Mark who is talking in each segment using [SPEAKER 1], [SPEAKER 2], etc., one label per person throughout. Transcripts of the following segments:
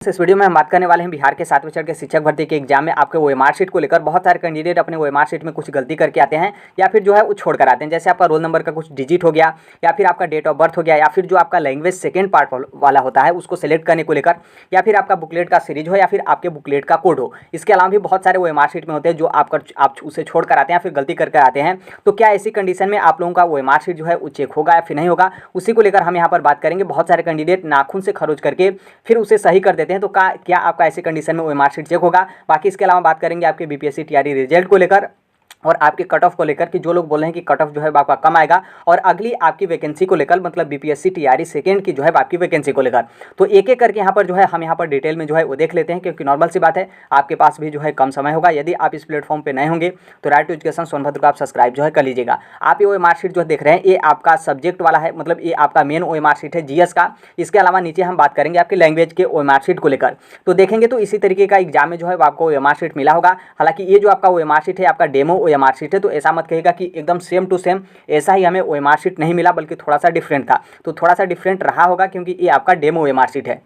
[SPEAKER 1] इस वीडियो में हम बात करने वाले हैं बिहार के 7वें चरण के शिक्षक भर्ती के एग्जाम में आपके ओएमआर शीट को लेकर बहुत सारे कैंडिडेट अपने ओएमआर शीट में कुछ गलती करके आते हैं या फिर जो है वो छोड़ कर आते हैं। जैसे आपका रोल नंबर का कुछ डिजिट हो गया या फिर आपका डेट ऑफ बर्थ हो गया या फिर जो आपका लैंग्वेज सेकेंड पार्ट वाला होता है उसको सेलेक्ट करने को लेकर या फिर आपका बुकलेट का सीरीज हो या फिर आपके बुकलेट का कोड हो। इसके अलावा भी बहुत सारे ओएमआर शीट में होते हैं जो आप उसे छोड़ कर आते हैं या फिर गलती करके आते हैं। तो क्या ऐसी कंडीशन में आप लोगों का ओएमआर शीट जो है वो चेक होगा या फिर नहीं होगा, उसी को लेकर हम यहाँ पर बात करेंगे। बहुत सारे कैंडिडेट नाखून से खरोच करके फिर उसे सही कर देते हैं, तो क्या आपका ऐसी कंडीशन में ओएमआर शीट चेक होगा। बाकी इसके अलावा बात करेंगे आपके बीपीएससी टीआरई रिजल्ट को लेकर और आपके कट ऑफ को लेकर कि जो लोग बोल रहे हैं कि कट ऑफ जो है आपका कम आएगा, और अगली आपकी वैकेंसी को लेकर मतलब बीपीएससी टीआरई सेकंड की जो है आपकी वैकेंसी को लेकर। तो एक एक करके यहाँ पर जो है हम यहाँ पर डिटेल में जो है वो देख लेते हैं, क्योंकि नॉर्मल सी बात है आपके पास भी जो है कम समय होगा। यदि आप इस प्लेटफॉर्म पर नए होंगे तो राइट टू एजुकेशन सोनभद्र को आप सब्सक्राइब जो है कर लीजिएगा। आप ये ओएमआर शीट जो देख रहे हैं ये आपका सब्जेक्ट वाला है, मतलब ये आपका मेन ओएमआर शीट है जीएस का। इसके अलावा नीचे हम बात करेंगे आपके लैंग्वेज के ओएमआर शीट को लेकर। तो देखेंगे तो इसी तरीके का एग्जाम में जो है आपको ओएमआर शीट मिला होगा। हालांकि ये जो आपका ओएमआर शीट है आपका डेमो ओएमआर शीट है, तो ऐसा मत कहिएगा कि एकदम सेम टू सेम ऐसा ही हमें ओएमआर शीट नहीं मिला, बल्कि थोड़ा सा डिफरेंट था। तो थोड़ा सा डिफरेंट रहा होगा क्योंकि ये आपका डेमो ओएमआर शीट है।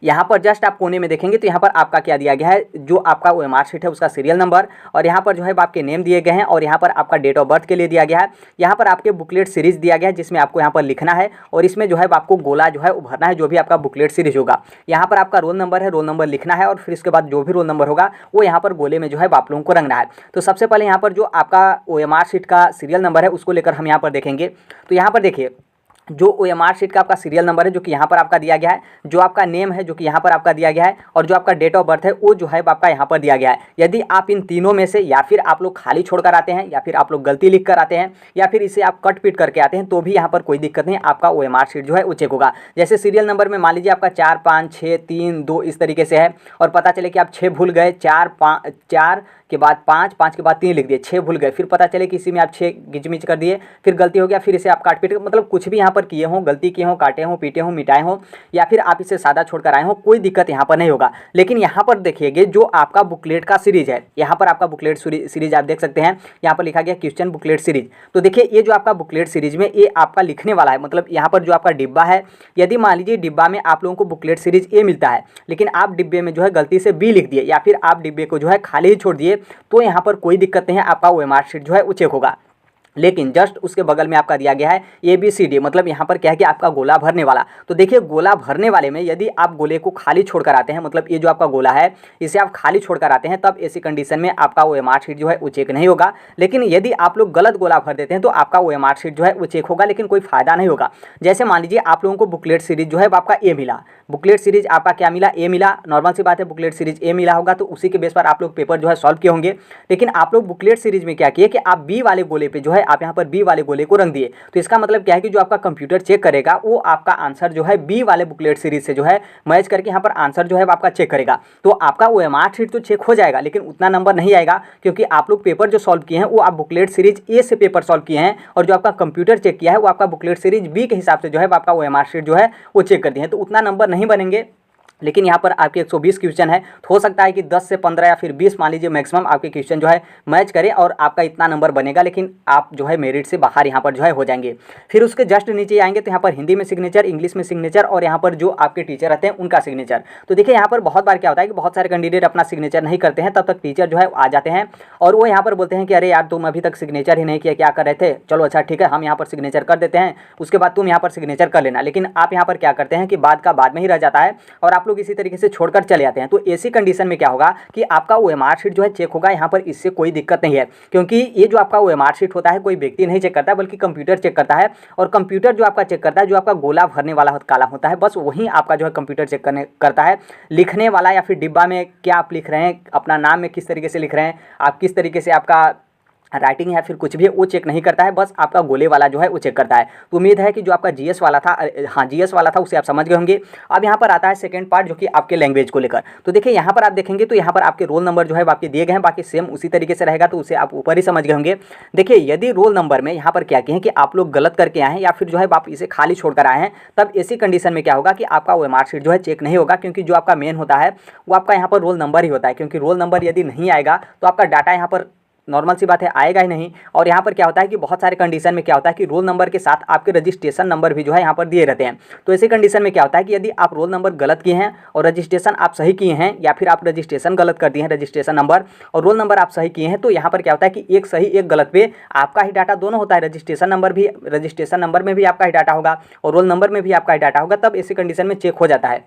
[SPEAKER 1] यहाँ पर जस्ट आप कोने में देखेंगे तो यहाँ पर आपका क्या दिया गया है, जो आपका ओएमआर शीट है उसका सीरियल नंबर, और यहाँ पर जो है आपके नेम दिए गए हैं, और यहाँ पर आपका डेट ऑफ बर्थ के लिए दिया गया है। यहाँ पर आपके बुकलेट सीरीज दिया गया है जिसमें आपको यहाँ पर लिखना है, और इसमें जो है आपको गोला जो है उभरना है, जो भी आपका बुकलेट सीरीज होगा। यहाँ पर आपका रोल नंबर है, रोल नंबर लिखना है, और फिर इसके बाद जो भी रोल नंबर होगा वो यहाँ पर गोले में जो है आप लोगों को रंगना है। तो सबसे पहले यहाँ पर जो आपका ओएमआर शीट का सीरियल नंबर है उसको लेकर हम यहाँ पर देखेंगे। तो यहाँ पर देखिए जो ओएमआर शीट का आपका सीरियल नंबर है जो कि यहाँ पर आपका दिया गया है, जो आपका नेम है जो कि यहाँ पर आपका दिया गया है, और जो आपका डेट ऑफ बर्थ है वो जो है आपका यहाँ पर दिया गया है। यदि आप इन तीनों में से या फिर आप लोग खाली छोड़कर आते हैं या फिर आप लोग गलती लिख कर आते हैं या फिर इसे आप कट पीट करके आते हैं तो भी यहाँ पर कोई दिक्कत नहीं, आपका ओएमआर शीट जो है वो चेक होगा। जैसे सीरियल नंबर में मान लीजिए आपका 4 5 6 3 2 इस तरीके से है, और पता चले कि आप 6 भूल गए, 4 के बाद 5 5 के बाद 3 लिख दिए, 6 भूल गए, फिर पता चले कि इसी में आप 6 गिचमिच कर दिए, फिर गलती हो गया, फिर इसे आप काट पीट मतलब कुछ भी यहाँ पर किए हों, गलती किए हों, काटे हों, पीटे हों, मिटाए हों, या फिर आप इसे सादा छोड़कर आए हों, कोई दिक्कत यहाँ पर नहीं होगा। लेकिन यहाँ पर देखिएगा जो आपका बुकलेट का सीरीज है, यहाँ पर आपका बुकलेट सीरीज आप देख सकते हैं, यहाँ पर लिखा गया क्वेश्चन बुकलेट सीरीज। तो देखिए ये जो आपका बुकलेट सीरीज में ये आपका लिखने वाला है, मतलब यहाँ पर जो आपका डिब्बा है, यदि मान लीजिए डिब्बा में आप लोगों को बुकलेट सीरीज ए मिलता है लेकिन आप डिब्बे में जो है गलती से बी लिख दिए या फिर आप डिब्बे को जो है खाली ही छोड़ दिए, तो यहाँ पर कोई दिक्कत नहीं है, आपका ओएमआर शीट जो है वो चेक होगा। लेकिन जस्ट उसके बगल में आपका दिया गया है ABCD, मतलब यहाँ पर क्या है कि आपका गोला भरने वाला। तो देखिए गोला भरने वाले में यदि आप गोले को खाली छोड़कर आते हैं, मतलब ये जो आपका गोला है इसे आप खाली छोड़कर आते हैं, तब ऐसी कंडीशन में आपका ओएमआर शीट जो है वो चेक नहीं होगा। लेकिन यदि आप लोग गलत गोला भर देते हैं तो आपका ओएमआर शीट जो है वो चेक होगा, लेकिन कोई फायदा नहीं होगा। जैसे मान लीजिए आप लोगों को बुकलेट सीरीज जो है आपका ए मिला, बुकलेट सीरीज आपका क्या मिला, ए मिला। नॉर्मल सी बात है, बुकलेट सीरीज ए मिला होगा तो उसी के बेस पर आप लोग पेपर जो है सॉल्व किए होंगे। लेकिन आप लोग बुकलेट सीरीज में क्या किए कि आप बी वाले गोले पे जो है आप यहाँ पर बी वाले गोले को रंग दिए। तो इसका मतलब क्या है कि जो आपका कंप्यूटर चेक करेगा वो आपका आंसर जो है बी वाले बुकलेट सीरीज से जो है मैच करके यहाँ पर आंसर जो है आपका चेक करेगा। तो आपका ओएमआर शीट तो चेक हो जाएगा, लेकिन उतना नंबर नहीं आएगा, क्योंकि आप लोग पेपर जो सॉल्व किए हैं वो आप बुकलेट सीरीज ए से पेपर सॉल्व किए हैं, और जो आपका कंप्यूटर चेक किया है वो आपका बुकलेट सीरीज बी के हिसाब से जो है आपका ओएमआर शीट जो है वो चेक कर दिए हैं। तो उतना नंबर नहीं बनेंगे। लेकिन यहाँ पर आपके 120 क्वेश्चन है, तो हो सकता है कि 10 से 15 या फिर 20 मान लीजिए मैक्सिमम आपके क्वेश्चन जो है मैच करें और आपका इतना नंबर बनेगा, लेकिन आप जो है मेरिट से बाहर यहाँ पर जो है हो जाएंगे। फिर उसके जस्ट नीचे आएंगे तो यहाँ पर हिंदी में सिग्नेचर, इंग्लिश में सिग्नेचर, और यहाँ पर जो आपके टीचर रहते हैं उनका सिग्नेचर। तो देखिए यहाँ पर बहुत बार क्या होता है कि बहुत सारे कैंडिडेट अपना सिग्नेचर नहीं करते हैं, तब तक टीचर जो है आ जाते हैं और वो यहाँ पर बोलते हैं कि अरे यार तुम अभी तक सिग्नेचर ही नहीं किया, क्या कर रहे थे, चलो अच्छा ठीक है हम यहाँ पर सिग्नेचर कर देते हैं, उसके बाद तुम यहाँ पर सिग्नेचर कर लेना। लेकिन आप यहाँ पर क्या करते हैं कि बाद का बाद में ही रह जाता है और आप लोग इसी तरीके से कर चले जाते हैं। तो ऐसी कंडीशन में क्या होगा कि आपका ओएमआर शीट जो है चेक होगा। यहाँ पर इससे कोई दिक्कत नहीं है, क्योंकि ये जो आपका ओएमआर शीट होता है कोई व्यक्ति नहीं चेक करता है बल्कि कंप्यूटर चेक करता है, और कंप्यूटर जो आपका चेक करता है जो आपका गोला भरने वाला कालम होता है बस वही आपका जो है कंप्यूटर चेक करता है। लिखने वाला या फिर डिब्बा में क्या आप लिख रहे हैं, अपना नाम में किस तरीके से लिख रहे हैं, आप किस तरीके से आपका राइटिंग है फिर कुछ भी वो चेक नहीं करता है, बस आपका गोले वाला जो है वो चेक करता है। तो उम्मीद है कि जो आपका जीएस वाला था, हाँ जीएस वाला था उसे आप समझ गए होंगे। अब यहाँ पर आता है सेकंड पार्ट जो कि आपके लैंग्वेज को लेकर। तो देखिए यहाँ पर आप देखेंगे तो यहाँ पर आपके रोल नंबर जो है आपके दिए गए हैं, बाकी सेम उसी तरीके से रहेगा, तो उसे आप ऊपर ही समझ गए होंगे। देखिए यदि रोल नंबर में यहाँ पर क्या किए हैं कि आप लोग गलत करके आए हैं या फिर जो है आप इसे खाली छोड़कर आए हैं, तब ऐसी कंडीशन में क्या होगा कि आपका ओएमआर शीट जो है चेक नहीं होगा, क्योंकि जो आपका मेन होता है वो आपका यहाँ पर रोल नंबर ही होता है। क्योंकि रोल नंबर यदि नहीं आएगा तो आपका डाटा यहाँ पर नॉर्मल सी बात है आएगा ही नहीं। और यहाँ पर क्या होता है कि बहुत सारे कंडीशन में क्या होता है कि रोल नंबर के साथ आपके रजिस्ट्रेशन नंबर भी जो है यहाँ पर दिए रहते हैं। तो ऐसी कंडीशन में क्या होता है कि यदि आप रोल नंबर गलत किए हैं और रजिस्ट्रेशन आप सही किए हैं, या फिर आप रजिस्ट्रेशन गलत कर दिए हैं, रजिस्ट्रेशन नंबर और रोल नंबर आप सही किए हैं, तो यहाँ पर क्या होता है कि एक सही एक गलत पे आपका ही डाटा दोनों होता है। रजिस्ट्रेशन नंबर में भी आपका ही डाटा होगा और रोल नंबर में भी आपका ही डाटा होगा, तब ऐसी कंडीशन में चेक हो जाता है।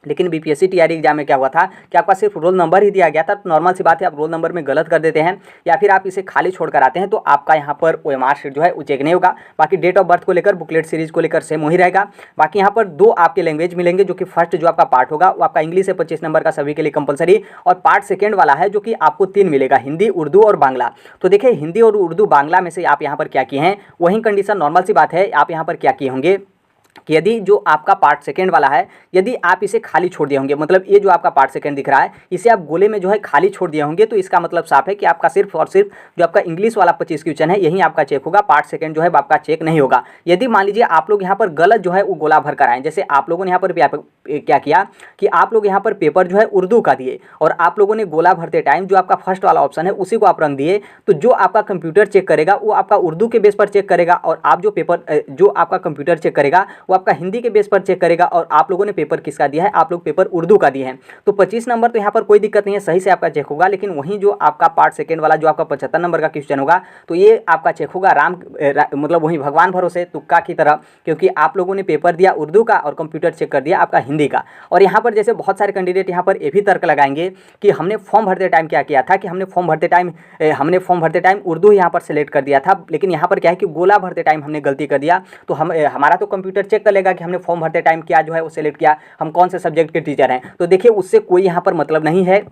[SPEAKER 1] लेकिन बीपीएससी टीआरई एग्जाम में क्या हुआ था कि आपका सिर्फ रोल नंबर ही दिया गया था। तो नॉर्मल सी बात है आप रोल नंबर में गलत कर देते हैं या फिर आप इसे खाली छोड़ कर आते हैं, तो आपका यहाँ पर ओएमआर शीट जो है वो चेक नहीं होगा। बाकी डेट ऑफ बर्थ को लेकर बुकलेट सीरीज को लेकर सेम वही रहेगा। बाकी यहाँ पर दो आपके लैंग्वेज मिलेंगे, जो कि फर्स्ट जो आपका पार्ट होगा वो आपका इंग्लिश है 25 नंबर का सभी के लिए कंपलसरी, और पार्ट सेकेंड वाला है जो कि आपको 3 मिलेगा, हिंदी, उर्दू और बांग्ला। तो देखिए हिंदी और उर्दू बांग्ला में से आप यहाँ पर क्या किए हैं, वही कंडीशन नॉर्मल सी बात है आप यहाँ पर क्या किए होंगे कि यदि जो आपका पार्ट सेकंड वाला है, यदि आप इसे खाली छोड़ दिए होंगे, मतलब ये जो आपका पार्ट सेकंड दिख रहा है इसे आप गोले में जो है खाली छोड़ दिए होंगे, तो इसका मतलब साफ है कि आपका सिर्फ और सिर्फ जो आपका इंग्लिश वाला 25 क्वेश्चन है यही आपका चेक होगा, पार्ट सेकंड जो है आपका चेक नहीं होगा। यदि मान लीजिए आप लोग यहाँ पर गलत जो है वो गोला भर कर आए, जैसे आप लोगों ने यहाँ पर क्या किया कि आप लोग यहाँ पर पेपर जो है उर्दू का दिए और आप लोगों ने गोला भरते टाइम जो आपका फर्स्ट वाला ऑप्शन है उसी को आप रंग दिए, तो जो आपका कंप्यूटर चेक करेगा वो आपका उर्दू के बेस पर चेक करेगा, और आप जो आपका कंप्यूटर चेक करेगा वो आपका हिंदी के बेस पर चेक करेगा। और आप लोगों ने पेपर किसका दिया है, आप लोग पेपर उर्दू का दिए हैं, तो 25 नंबर तो यहाँ पर कोई दिक्कत नहीं है, सही से आपका चेक होगा। लेकिन वहीं जो आपका पार्ट सेकंड वाला जो आपका 75 नंबर का क्वेश्चन होगा, तो ये आपका चेक होगा मतलब वहीं भगवान भरोसे तुक्का की तरह, क्योंकि आप लोगों ने पेपर दिया उर्दू का और कंप्यूटर चेक कर दिया आपका हिंदी का। और यहाँ पर जैसे बहुत सारे कैंडिडेट यहाँ पर ये भी तर्क लगाएंगे कि हमने फॉर्म भरते टाइम क्या किया था कि हमने फॉर्म भरते टाइम उर्दू यहाँ पर सेलेक्ट कर दिया था, लेकिन यहाँ पर क्या है कि गोला भरते टाइम हमने गलती कर दिया, तो हमारा तो कंप्यूटर चेक कर लेगा कि हमने फॉर्म भरते टाइम क्या जो है वो सिलेक्ट किया, हम कौन से सब्जेक्ट के टीचर हैं। तो देखिए उससे कोई यहाँ पर मतलब नहीं है।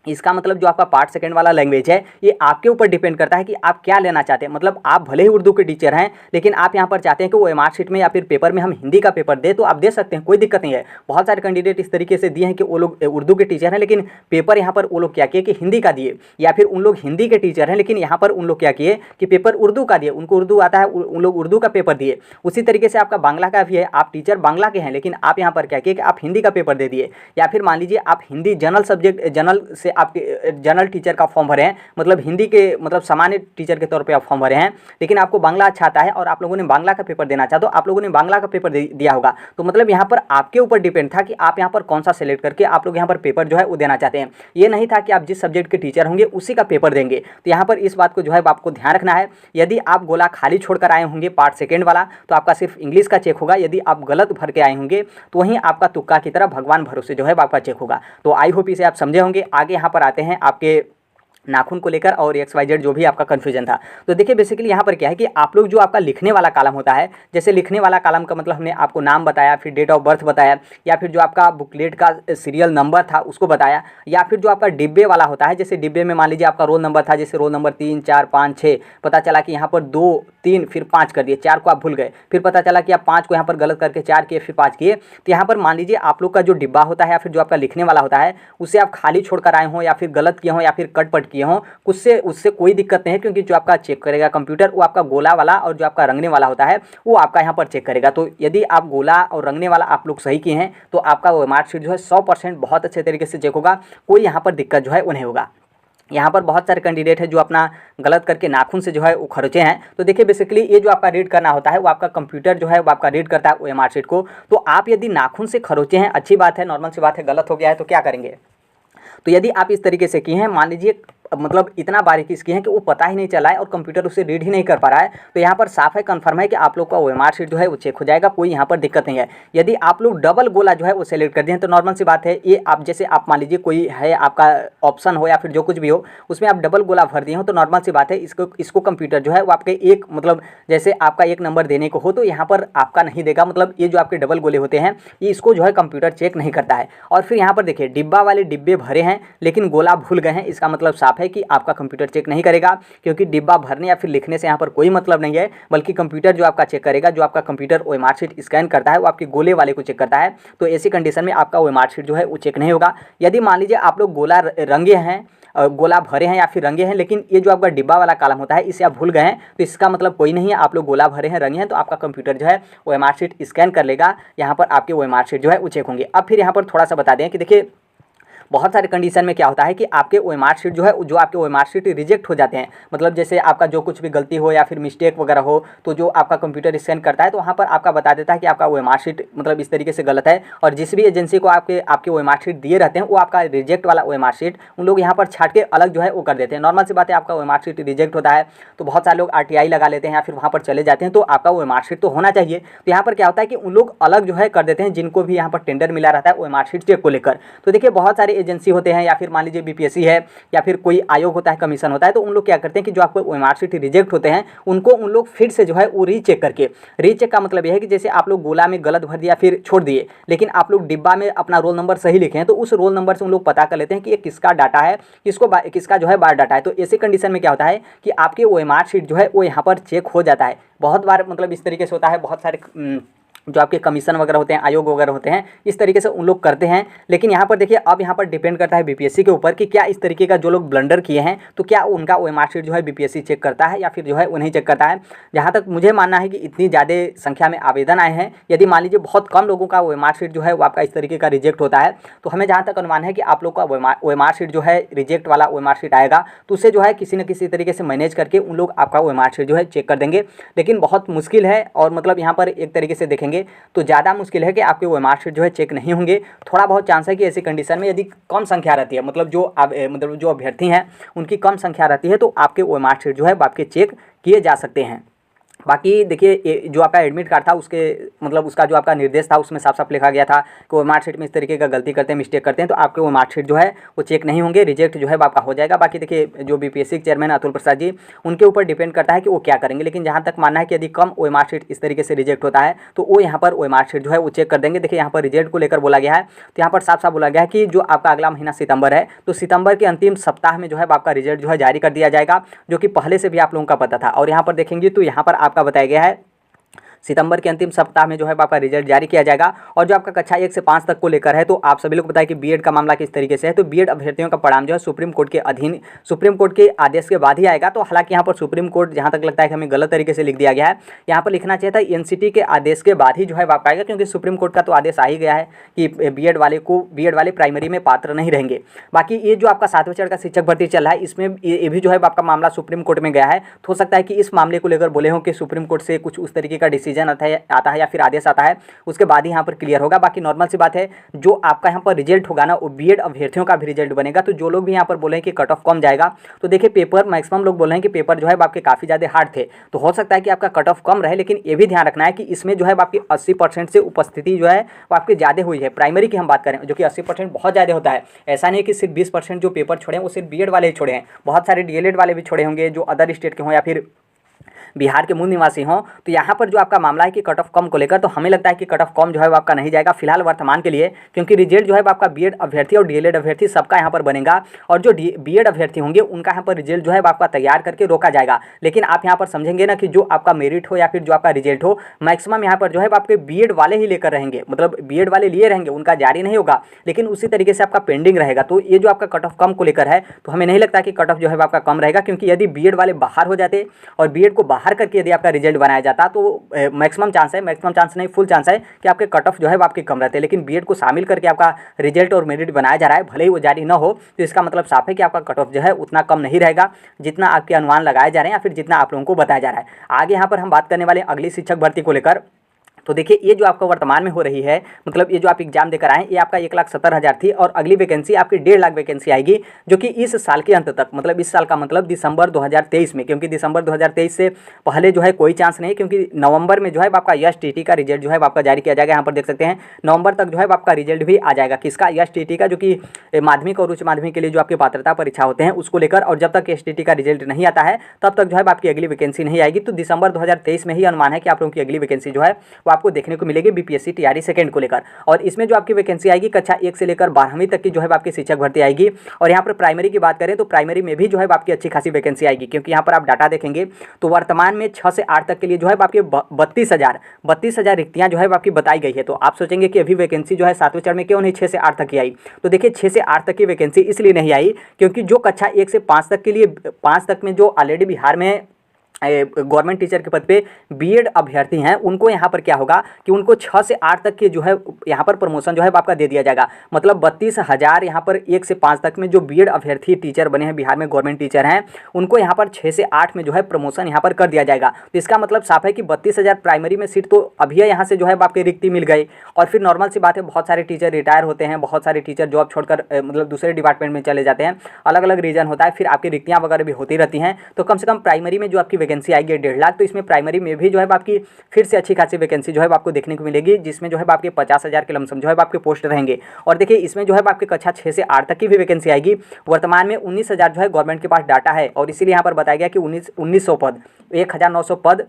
[SPEAKER 1] इसका मतलब जो आपका पार्ट सेकंड वाला लैंग्वेज है ये आपके ऊपर डिपेंड करता है कि आप क्या लेना चाहते हैं। मतलब आप भले ही उर्दू के टीचर हैं, लेकिन आप यहाँ पर चाहते हैं कि वो एमआर शीट में या फिर पेपर में हम हिंदी का पेपर दे, तो आप दे सकते हैं, कोई दिक्कत नहीं है। बहुत सारे कैंडिडेट इस तरीके से दिए हैं कि वो लोग उर्दू के टीचर हैं, लेकिन पेपर यहाँ पर वो लोग क्या किए कि हिंदी का दिए, या फिर उन लोग हिंदी के टीचर हैं लेकिन यहाँ पर उन लोग क्या किए कि पेपर उर्दू का दिए, उनको उर्दू आता है, उन लोग उर्दू का पेपर दिए। उसी तरीके से आपका बांग्ला का भी है, आप टीचर बांग्ला के हैं लेकिन आप यहाँ पर क्या किए कि आप हिंदी का पेपर दे दिए, या फिर मान लीजिए आप हिंदी जनरल से आपके जनरल टीचर का फॉर्म भरे हैं, मतलब हिंदी के मतलब सामान्य टीचर के तौर पे आप फॉर्म भरे हैं, लेकिन आपको बांग्ला अच्छा आता है और आप लोगों ने बांग्ला का पेपर देना चाहते हो, आप लोगों ने बांग्ला का पेपर दिया होगा। तो मतलब यहाँ पर आपके ऊपर डिपेंड था कि आप यहाँ पर कौन सा सेलेक्ट करके आप लोग यहाँ पर पेपर जो है वो देना चाहते हैं। ये नहीं था कि आप जिस सब्जेक्ट के टीचर होंगे उसी का पेपर देंगे। तो यहाँ पर इस बात को जो है आपको ध्यान रखना है। यदि आप गोला खाली छोड़कर आए होंगे पार्ट सेकेंड वाला, तो आपका सिर्फ इंग्लिश का चेक होगा। यदि आप गलत भर के आए होंगे तो वहीं आपका तुक्का की तरह भगवान भरोसे जो है आपका चेक होगा। तो आई होप इसे आप समझे होंगे। आगे यहाँ पर आते हैं आपके नाखून को लेकर और XYZ जो भी आपका कन्फ्यूजन था। तो देखिए बेसिकली यहाँ पर क्या है कि आप लोग जो आपका लिखने वाला कॉलम होता है, जैसे लिखने वाला कॉलम का मतलब हमने आपको नाम बताया, फिर डेट ऑफ बर्थ बताया, या फिर जो आपका बुकलेट का सीरियल नंबर था उसको बताया, या फिर जो आपका डिब्बे वाला होता है, जैसे डिब्बे में मान लीजिए आपका रोल नंबर था, जैसे रोल नंबर 3 4 5 6, पता चला कि यहाँ पर 2 3 फिर 5 कर दिए, 4 को आप भूल गए, फिर पता चला कि आप 5 को यहाँ पर गलत करके 4 किए फिर 5 किए। तो यहाँ पर मान लीजिए आप लोग का जो डिब्बा होता है या फिर जो आपका लिखने वाला होता है उसे आप खाली छोड़कर आए हों या फिर गलत किए हों या फिर कट पट किए हों, उससे कोई दिक्कत नहीं है, क्योंकि जो आपका चेक करेगा कंप्यूटर वो आपका गोला वाला और जो आपका रंगने वाला होता है वो आपका यहाँ पर चेक करेगा। तो यदि आप गोला और रंगने वाला आप लोग सही किए हैं तो आपका वो मार्कशीट जो है 100% बहुत अच्छे तरीके से चेक होगा, कोई यहाँ पर दिक्कत जो है उन्हें होगा। यहाँ पर बहुत सारे कैंडिडेट हैं जो अपना गलत करके नाखून से जो है वो खरोचे हैं। तो देखिए बेसिकली ये जो आपका रीड करना होता है वो आपका कंप्यूटर जो है वो आपका रीड करता है वो एमआर शीट को। तो आप यदि नाखून से खरोचे हैं अच्छी बात है, नॉर्मल सी बात है, गलत हो गया है तो क्या करेंगे। तो यदि आप इस तरीके से किए हैं, मान लीजिए मतलब इतना बारीकी इसकी है कि वो पता ही नहीं चला है और कंप्यूटर उसे रीड ही नहीं कर पा रहा है, तो यहाँ पर साफ है, कन्फर्म है कि आप लोग का ओएमआर शीट जो है वो चेक हो जाएगा, कोई यहाँ पर दिक्कत नहीं है। यदि आप लोग डबल गोला जो है वो सेलेक्ट कर दिए हैं तो नॉर्मल सी बात है, ये आप जैसे आप मान लीजिए कोई है आपका ऑप्शन हो या फिर जो कुछ भी हो उसमें आप डबल गोला भर दिए हो, तो नॉर्मल सी बात है इसको कंप्यूटर जो है वो आपके एक मतलब जैसे आपका एक नंबर देने को हो तो यहाँ पर आपका नहीं देगा। मतलब ये जो आपके डबल गोले होते हैं ये इसको जो है कंप्यूटर चेक नहीं करता है। और फिर यहाँ पर देखिए डिब्बा वाले डिब्बे भरे हैं लेकिन गोला भूल गए हैं, इसका मतलब साफ है कि आपका कंप्यूटर चेक नहीं करेगा, क्योंकि डिब्बा भरने या फिर लिखने से यहाँ पर कोई मतलब नहीं है, बल्कि कंप्यूटर जो आपका चेक करेगा, जो आपका कंप्यूटर ओएमआर शीट स्कैन करता है वो आपके गोले वाले को चेक करता है। तो ऐसी कंडीशन में आपका ओएमआर शीट जो है वो चेक नहीं होगा। यदि मान लीजिए आप लोग गोला रंगे हैं, गोला भरे हैं या फिर रंगे हैं, लेकिन ये जो आपका डिब्बा वाला कॉलम होता है इसे आप भूल गए हैं, तो इसका मतलब कोई नहीं है, आप लोग गोला भरे हैं रंगे हैं तो आपका कंप्यूटर जो है ओएमआर शीट स्कैन कर लेगा, यहाँ पर आपके ओएमआर शीट जो है वो चेक होंगे। अब फिर यहाँ पर थोड़ा सा बता दें कि देखिए बहुत सारे कंडीशन में क्या होता है कि आपके ओएमआर शीट जो है, जो आपके ओएमआर शीट रिजेक्ट हो जाते हैं। मतलब जैसे आपका जो कुछ भी गलती हो या फिर मिस्टेक वगैरह हो, तो जो आपका कंप्यूटर स्कैन करता है तो वहाँ पर आपका बता देता है कि आपका ओएमआर शीट मतलब इस तरीके से गलत है। और जिस भी एजेंसी को आपके ओएमआर शीट दिए रहते हैं, वो आपका रिजेक्ट वाला ओएमआर शीट उन लोग यहाँ पर छाट के अलग जो है वो कर देते हैं। नॉर्मल सी बात है, आपका ओएमआर शीट रिजेक्ट होता है तो बहुत सारे लोग आरटीआई लगा लेते हैं या फिर वहाँ पर चले जाते हैं, तो आपका ओएमआर शीट तो होना चाहिए। तो यहाँ पर क्या होता है कि उन लोग अलग जो है कर देते हैं, जिनको भी यहाँ पर टेंडर मिला रहता है ओएमआर शीट चेक को लेकर। तो देखिए बहुत सारे एजेंसी होते हैं या फिर मान लीजिए बीपीएससी है या फिर कोई आयोग होता है, कमीशन होता है, तो उन लोग क्या करते हैं कि जो आपको ओएमआर शीट रिजेक्ट होते हैं उनको उन लोग फिर से जो है वो रीचेक करके, रीचेक का मतलब यह है कि जैसे आप लोग गोला में गलत भर दिया फिर छोड़ दिए, लेकिन आप लोग डिब्बा में अपना रोल नंबर सही लिखे हैं, तो उस रोल नंबर से उन लोग पता कर लेते हैं कि ये किसका डाटा है, किसका जो है बायोडाटा है। तो ऐसे कंडीशन में क्या होता है कि आपके ओएमआर शीट जो है वो यहाँ पर चेक हो जाता है। बहुत बार मतलब इस तरीके से होता है, बहुत सारे जो आपके कमीशन वगैरह होते हैं, आयोग वगैरह होते हैं, इस तरीके से उन लोग करते हैं। लेकिन यहाँ पर देखिए अब यहाँ पर डिपेंड करता है बीपीएससी के ऊपर कि क्या इस तरीके का जो लोग ब्लंडर किए हैं तो क्या उनका ओएमआर शीट जो है बीपीएससी चेक करता है या फिर जो है वो नहीं चेक करता है। जहाँ तक मुझे मानना है कि इतनी ज़्यादा संख्या में आवेदन आए हैं, यदि मान लीजिए बहुत कम लोगों का ओएमआर शीट जो है वो आपका इस तरीके का रिजेक्ट होता है, तो हमें जहाँ तक अनुमान है कि आप लोग का ओएमआर शीट जो है रिजेक्ट वाला ओएमआर शीट आएगा, तो उससे जो है किसी न किसी तरीके से मैनेज करके उन लोग आपका ओएमआर शीट जो है चेक कर देंगे। लेकिन बहुत मुश्किल है, और मतलब यहाँ पर एक तरीके से देखेंगे तो ज़्यादा मुश्किल है कि आपके ओएमआर शीट जो है चेक नहीं होंगे। थोड़ा बहुत चांस है कि ऐसी कंडीशन में यदि कम संख्या रहती है, मतलब जो अभ्यर्थी हैं उनकी कम संख्या रहती है, तो आपके ओएमआर शीट जो है आपके चेक किए जा सकते हैं। बाकी देखिए जो आपका एडमिट कार्ड था उसके मतलब उसका जो आपका निर्देश था उसमें साफ साफ लिखा गया था कि ओएमआर शीट में इस तरीके का गलती करते हैं, मिस्टेक करते हैं, तो आपके ओएमआर शीट जो है वो चेक नहीं होंगे, रिजेक्ट जो है आपका हो जाएगा। बाकी देखिए जो बीपीएससी के चेयरमैन अतुल प्रसाद जी, उनके ऊपर डिपेंड करता है कि वो क्या करेंगे। लेकिन जहाँ तक मानना है कि यदि कम ओएमआर शीट इस तरीके से रिजेक्ट होता है तो वो यहाँ पर ओएमआर शीट जो है वो चेक कर देंगे। देखिए यहाँ पर रिजल्ट को लेकर बोला गया है, तो यहाँ पर साफ साफ बोला गया है कि जो आपका अगला महीना सितंबर है, तो सितंबर के अंतिम सप्ताह में जो है आपका रिजल्ट जो है जारी कर दिया जाएगा, जो कि पहले से भी आप लोगों का पता था। और यहाँ पर देखेंगे तो यहाँ पर आपका बताया गया है सितंबर के अंतिम सप्ताह में जो है आपका रिजल्ट जारी किया जाएगा। और जो आपका कक्षा 1 से 5 तक को लेकर है, तो आप सभी लोग बताएं कि बीएड का मामला किस तरीके से है। तो बीएड अभ्यर्थियों का परिणाम जो है सुप्रीम कोर्ट के अधीन, सुप्रीम कोर्ट के आदेश के बाद ही आएगा। तो हालांकि यहाँ पर सुप्रीम कोर्ट जहाँ तक लगता है कि हमें गलत तरीके से लिख दिया गया है, यहाँ पर लिखना चाहिए था एनसीटी के आदेश के बाद ही जो है आप आएगा, क्योंकि सुप्रीम कोर्ट का तो आदेश आ ही गया है कि बीएड वाले प्राइमरी में पात्र नहीं रहेंगे। बाकी ये जो आपका 7वें चरण का शिक्षक भर्ती चल रहा है, इसमें ये भी जो है आपका मामला सुप्रीम कोर्ट में गया है। तो हो सकता है कि इस मामले को लेकर बोले हो कि सुप्रीम कोर्ट से कुछ उस तरीके का डिसीजन आता है या फिर आदेश आता है, उसके बाद ही यहाँ पर क्लियर होगा। बाकी नॉर्मल सी बात है, जो आपका यहाँ पर रिजल्ट होगा ना वो बीएड अभ्यर्थियों का भी रिजल्ट बनेगा। तो जो लोग भी यहाँ पर बोले कि कट ऑफ कम जाएगा, तो देखिए पेपर मैक्सिमम लोग बोल रहे हैं कि पेपर जो है आपके काफ़ी ज़्यादा हार्ड थे, तो हो सकता है कि आपका कट ऑफ कम रहे। लेकिन ये भी ध्यान रखना है कि इसमें जो है आपकी 80% से उपस्थिति जो है वो आपकी ज़्यादा हुई है। प्राइमरी की हम बात करें, जो कि 80% बहुत ज़्यादा होता है। ऐसा नहीं कि सिर्फ 20% जो पेपर छोड़े वो सिर्फ बीएड वाले ही छोड़े हैं, बहुत सारे डीएलएड वाले भी छोड़े होंगे जो अदर स्टेट के हों या फिर बिहार के मूल निवासी हों। तो यहाँ पर जो आपका मामला है कि कट ऑफ कम को लेकर, तो हमें लगता है कि कट ऑफ कम जो है वो आपका नहीं जाएगा फिलहाल वर्तमान के लिए, क्योंकि रिजल्ट जो है आपका बीएड अभ्यर्थी और डीएलएड अभ्यर्थी सबका यहाँ पर बनेगा। और जो बीएड अभ्यर्थी होंगे उनका यहाँ पर रिजल्ट जो है आपका तैयार करके रोका जाएगा। लेकिन आप यहाँ पर समझेंगे ना कि जो आपका मेरिट हो या फिर जो आपका रिजल्ट हो, मैक्सिमम यहाँ पर जो है आपके बीएड वाले ही लेकर रहेंगे, मतलब बीएड वाले लिए रहेंगे, उनका जारी नहीं होगा, लेकिन उसी तरीके से आपका पेंडिंग रहेगा। तो ये जो आपका कट ऑफ कम को लेकर है, तो हमें नहीं लगता कि कट ऑफ जो है आपका कम रहेगा, क्योंकि यदि बीएड वाले बाहर हो जाते और बीएड को बाहर करके यदि आपका रिजल्ट बनाया जाता तो मैक्सिमम चांस नहीं फुल चांस है कि आपके कट ऑफ जो है वो आपके कम रहते हैं। लेकिन बीएड को शामिल करके आपका रिजल्ट और मेरिट बनाया जा रहा है, भले ही वो जारी न हो, तो इसका मतलब साफ है कि आपका कट ऑफ जो है उतना कम नहीं रहेगा जितना आपके अनुमान लगाए जा रहे हैं या फिर जितना आप लोगों को बताया जा रहा है। आगे यहाँ पर हम बात करने वाले अगली शिक्षक भर्ती को लेकर। तो देखिए ये जो आपका वर्तमान में हो रही है, मतलब ये जो आप एग्जाम देकर आए, ये आपका 1,70,000 थी और अगली वैकेंसी आपकी 1.5 लाख वैकेंसी आएगी, जो कि इस साल के अंत तक, मतलब इस साल का मतलब दिसंबर 2023 में, क्योंकि दिसंबर 2023 से पहले जो है कोई चांस नहीं, क्योंकि नवंबर में जो है आपका एसटीटी का रिजल्ट जो है आपका जारी किया जाएगा। यहाँ पर देख सकते हैं नवंबर तक जो है आपका रिजल्ट भी आ जाएगा, किसका, एसटीटी का, जो कि माध्यमिक और उच्च माध्यमिक के लिए जो आपकी पात्रता परीक्षा होते हैं उसको लेकर। और जब तक एसटीटी का रिजल्ट नहीं आता है तब तक जो है आपकी अगली वैकेंसी नहीं आएगी। तो दिसंबर 2023 में ही अनुमान है कि आप लोगों की अगली वैकेंसी जो है वो आपको देखने को मिलेगी बीपीएससी टीआरई सेकंड को लेकर। और इसमें जो आपकी वैकेंसी आएगी कक्षा 1 से लेकर 12वीं तक की जो है आपकी शिक्षक भर्ती आएगी। और यहाँ पर प्राइमरी की बात करें तो प्राइमरी में भी जो है आपकी अच्छी खासी वैकेंसी आएगी, क्योंकि यहाँ पर आप डाटा देखेंगे तो वर्तमान में 6 से 8 तक के लिए जो है आपके 32,000 रिक्तियाँ जो है आपकी बताई गई है। तो आप सोचेंगे कि अभी वैकेंसी जो है 7वें चरण में क्यों नहीं 6 से 8 तक की आई। तो देखिए 6 से 8 तक की वैकेंसी इसलिए नहीं आई क्योंकि जो कक्षा 1 से 5 तक के लिए 5 तक में जो ऑलरेडी बिहार में गवर्नमेंट टीचर के पद पे बीएड अभ्यर्थी हैं उनको यहाँ पर क्या होगा कि उनको 6 से 8 तक के जो है यहाँ पर प्रमोशन जो है आपका दे दिया जाएगा। मतलब 32,000 यहाँ पर 1 से 5 तक में जो बीएड अभ्यर्थी टीचर बने हैं बिहार में, गवर्नमेंट टीचर हैं, उनको यहाँ पर 6 से 8 में जो है प्रमोशन यहाँ पर कर दिया जाएगा। तो इसका मतलब साफ है कि 32,000 प्राइमरी में सीट तो अभी यहाँ से जो है आपके रिक्ति मिल गई। और फिर नॉर्मल सी बात है, बहुत सारे टीचर रिटायर होते हैं, बहुत सारे टीचर जॉब छोड़कर मतलब दूसरे डिपार्टमेंट में चले जाते हैं, अलग अलग रीजन होता है, फिर आपकी रिक्तियाँ वगैरह भी होती रहती हैं। तो कम से कम प्राइमरी में जो आपकी वैकेंसी आएगी 1.5 लाख, तो इसमें प्राइमरी में भी जो है आपकी फिर से अच्छी खासी वैकेंसी जो है आपको देखने को मिलेगी, जिसमें जो है आपके 50,000 के लमसम जो है आपके पोस्ट रहेंगे। और देखिए इसमें जो है आपके कक्षा 6 से 8 तक की भी वैकेंसी आएगी। वर्तमान में 19,000 जो है गवर्नमेंट के पास डाटा है और इसीलिए यहाँ पर बताया गया कि 1900 पद, 1,900 पद,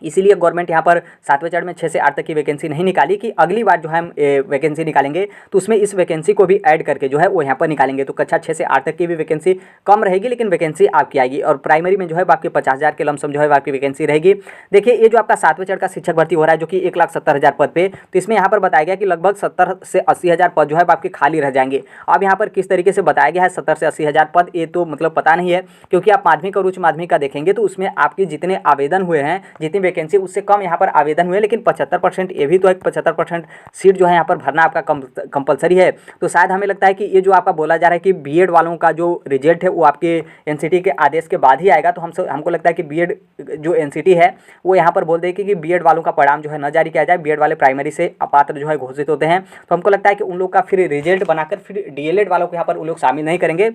[SPEAKER 1] इसीलिए गवर्नमेंट यहाँ पर 7वें चरण में 6 से 8 तक की वैकेंसी नहीं निकाली कि अगली बार जो है हम वैकेंसी निकालेंगे तो उसमें इस वैकेंसी को भी ऐड करके जो है वो यहाँ पर निकालेंगे। तो कक्षा 6 से 8 तक की भी वैकेंसी कम रहेगी, लेकिन वैकेंसी आपकी आएगी। और प्राइमरी में जो है आपके 50,000 के लमसम जो है आपकी वैकेंसी रहेगी। देखिए ये जो आपका 7वें चरण का शिक्षक भर्ती हो रहा है जो कि 1,70,000 पद पे, तो इसमें यहाँ पर बताया गया कि लगभग 70 से 80,000 पद जो है आपके खाली रह जाएंगे। अब यहाँ पर किस तरीके से बताया गया है 70 से 80,000 पद, ये तो मतलब पता नहीं है, क्योंकि आप माध्यमिक और उच्च माध्यमिक का देखेंगे तो उसमें आपके जितने आवेदन हुए हैं, जितनी वैकेंसी उससे कम यहाँ पर आवेदन हुए, लेकिन 75% ये भी तो एक 75% सीट जो है यहाँ पर भरना आपका कंपलसरी है। तो शायद हमें लगता है कि ये जो आपका बोला जा रहा है कि बीएड वालों का जो रिजल्ट है वो आपके एनसीटी के आदेश के बाद ही आएगा, तो हमको लगता है कि बीएड जो एनसीटी है वो यहाँ पर बोल देगी कि बीएड वालों का परिणाम जो है न जारी किया जाए। बीएड वाले प्राइमरी से अपात्र जो है घोषित होते हैं, तो हमको लगता है कि उन लोग का फिर रिजल्ट बनाकर फिर डीएलएड वालों को यहाँ पर उन लोग शामिल नहीं करेंगे,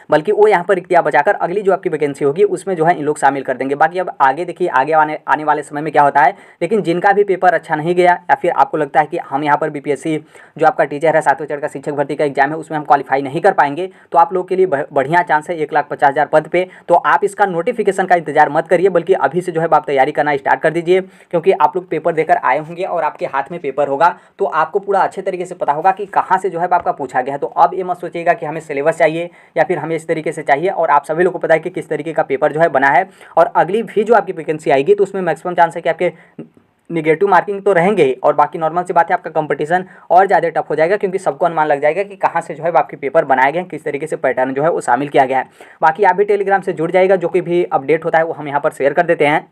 [SPEAKER 1] बल्कि वो यहाँ पर रिक्तियाँ बचाकर अगली जो आपकी वैकेंसी होगी उसमें जो है इन लोग शामिल कर देंगे। बाकी अब आगे देखिए आगे आने वाले समय में क्या होता है, लेकिन जिनका भी पेपर अच्छा नहीं गया या फिर आपको लगता है कि हम यहाँ पर बीपीएससी जो आपका टीचर है 7वें चरण का शिक्षक भर्ती का एग्जाम है उसमें हम क्वालिफाई नहीं कर पाएंगे, तो आप लोग के लिए बढ़िया चांस है 1,50,000 पद पे। तो आप इसका नोटिफिकेशन का इंतजार मत करिए, बल्कि अभी से जो है आप तैयारी करना स्टार्ट कर दीजिए, क्योंकि आप लोग पेपर देकर आए होंगे और आपके हाथ में पेपर होगा तो आपको पूरा अच्छे तरीके से पता होगा कि कहाँ से जो है आपका पूछा गया है। तो अब ये मत सोचिएगा कि हमें सिलेबस चाहिए या फिर हमें इस तरीके से चाहिए, और आप सभी लोगों को पता है कि किस तरीके का पेपर जो है बना है। और अगली भी जो आपकी वैकेंसी आएगी तो उसमें मैक्सिमम चांस है कि आपके निगेटिव मार्किंग तो रहेंगे ही, और बाकी नॉर्मल सी बात है आपका कंपटीशन और ज़्यादा टफ हो जाएगा, क्योंकि सबको अनुमान लग जाएगा कि कहाँ से जो है आपके पेपर बनाए गए हैं, किस तरीके से पैटर्न जो है वो शामिल किया गया है। बाकी आप भी टेलीग्राम से जुड़ जाएगा, जो कोई भी अपडेट होता है वो हम यहाँ पर शेयर कर देते हैं।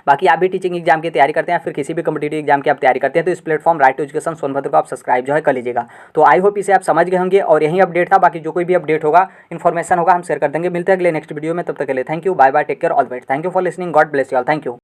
[SPEAKER 1] बाकी आप भी टीचिंग एग्जाम की तैयारी करते हैं, फिर किसी भी कम्पिटिटिव एग्जाम की आप तैयारी करते हैं, तो इस platform right to education Sonbhadra को आप सब्सक्राइब जो है कर लीजिएगा। तो आई होप इसे आप समझ गए होंगे और यही अपडेट था। बाकी जो कोई भी अपडेट होगा, इन्फॉर्मेशन होगा, हम शेयर कर देंगे। मिलते हैं अगले नेक्स्ट वीडियो में, तब तक के लिए thank you, bye bye, take care, all the best. Thank you for listening, God bless you all, thank you.